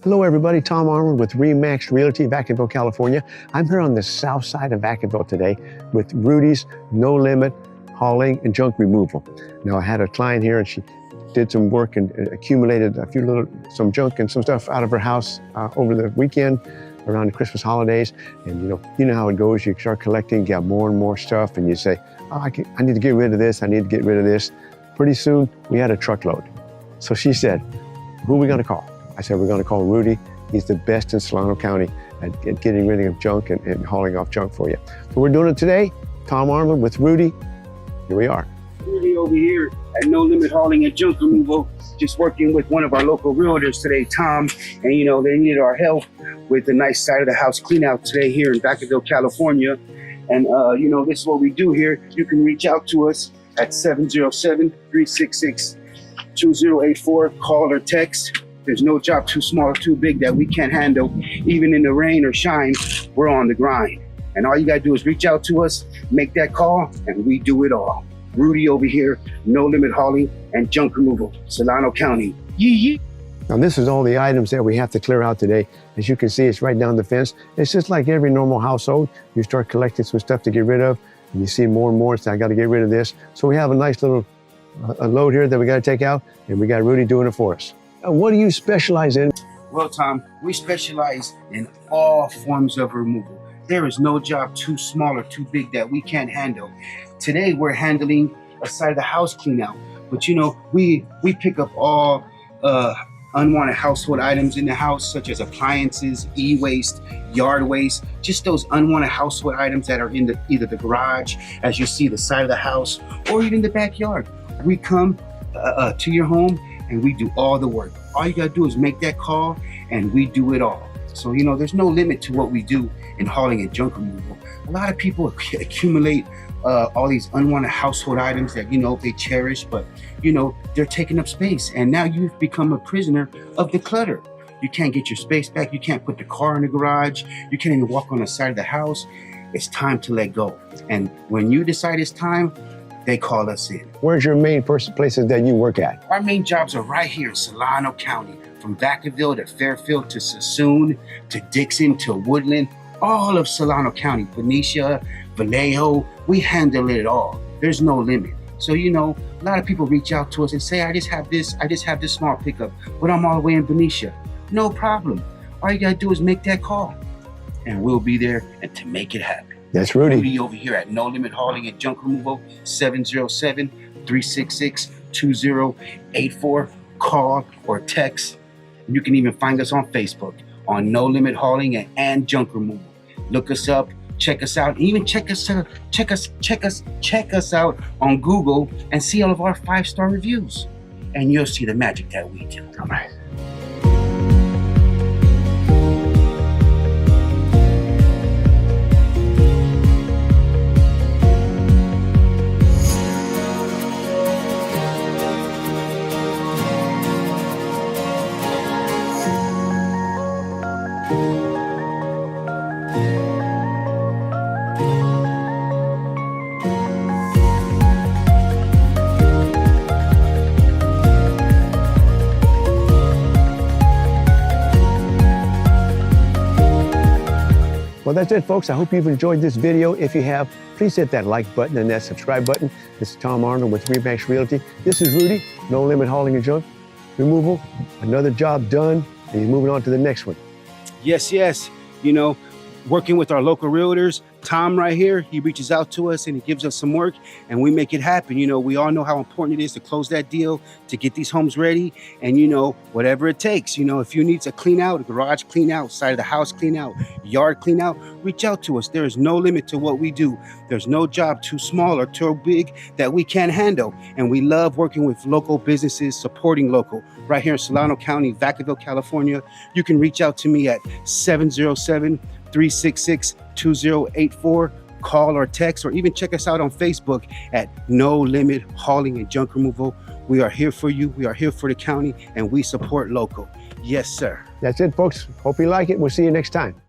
Hello everybody, Tom Arnold with Remax Realty, Vacaville, California. I'm here on the south side of Vacaville today with Rudy's No Limit Hauling and Junk Removal. Now I had a client here and she did some work and accumulated some junk and some stuff out of her house over the weekend around the Christmas holidays. And you know how it goes. You start collecting, get more and more stuff, and you say, oh, I need to get rid of this, I need to get rid of this. Pretty soon we had a truckload. So she said, who are we gonna call? I said, we're going to call Rudy. He's the best in Solano County at getting rid of junk and hauling off junk for you. So we're doing it today. Tom Arnold with Rudy. Here we are. Rudy over here at No Limit Hauling and Junk Removal, just working with one of our local realtors today, Tom. And they needed our help with the nice side of the house clean out today here in Vacaville, California. And this is what we do here. You can reach out to us at 707-366-2084, call or text. There's no job too small or too big that we can't handle. Even in the rain or shine, we're on the grind. And all you gotta do is reach out to us, make that call, and we do it all. Rudy over here, No Limit Hauling and Junk Removal, Solano County. Yee. Now this is all the items that we have to clear out today. As you can see, it's right down the fence. It's just like every normal household. You start collecting some stuff to get rid of, and you see more and more, so I gotta get rid of this. So we have a nice little a load here that we gotta take out, and we got Rudy doing it for us. What do you specialize in? Well, Tom, we specialize in all forms of removal. There is no job too small or too big that we can't handle. Today, we're handling a side of the house clean out. But we pick up all unwanted household items in the house, such as appliances, e-waste, yard waste, just those unwanted household items that are in either the garage, as you see, the side of the house, or even the backyard. We come to your home and we do all the work. All you gotta do is make that call and we do it all. So, there's no limit to what we do in hauling and junk removal. A lot of people accumulate all these unwanted household items that, they cherish, but, they're taking up space. And now you've become a prisoner of the clutter. You can't get your space back. You can't put the car in the garage. You can't even walk on the side of the house. It's time to let go. And when you decide it's time, they call us in. Where's your main places that you work at? Our main jobs are right here in Solano County, from Vacaville to Fairfield to Sassoon to Dixon to Woodland, all of Solano County, Benicia, Vallejo, we handle it all. There's no limit. So, a lot of people reach out to us and say, I just have this small pickup, but I'm all the way in Benicia. No problem. All you gotta do is make that call and we'll be there and to make it happen. That's Rudy. Rudy over here at No Limit Hauling and Junk Removal, 707-366-2084. Call or text. You can even find us on Facebook on No Limit Hauling and Junk Removal. Look us up, check us out, even check us out on Google and see all of our 5-star reviews. And you'll see the magic that we do. All right. Well, that's it, folks. I hope you've enjoyed this video. If you have, please hit that like button and that subscribe button. This is Tom Arnold with Remax Realty. This is Rudy, No Limit Hauling and Junk Removal. Another job done, and you're moving on to the next one. Yes. Working with our local realtors, Tom right here, he reaches out to us and he gives us some work and we make it happen. We all know how important it is to close that deal, to get these homes ready, and whatever it takes. If you need to clean out, a garage clean out, side of the house clean out, yard clean out, reach out to us. There is no limit to what we do. There's no job too small or too big that we can't handle. And we love working with local businesses, supporting local. Right here in Solano County, Vacaville, California. You can reach out to me at 707-366-2084. Call or text, or even check us out on Facebook at No Limit Hauling and Junk Removal. We are here for you. We are here for the county, and we support local. Yes, sir. That's it, folks. Hope you like it. We'll see you next time.